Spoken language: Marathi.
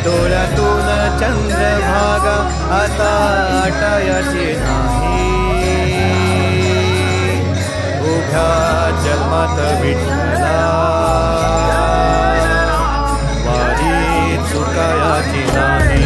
डोळ्यातून चंद्रभागा आता आटायाची नाही. उभ्या जन्मात विठ्ठला वारी चुकायाची नाही.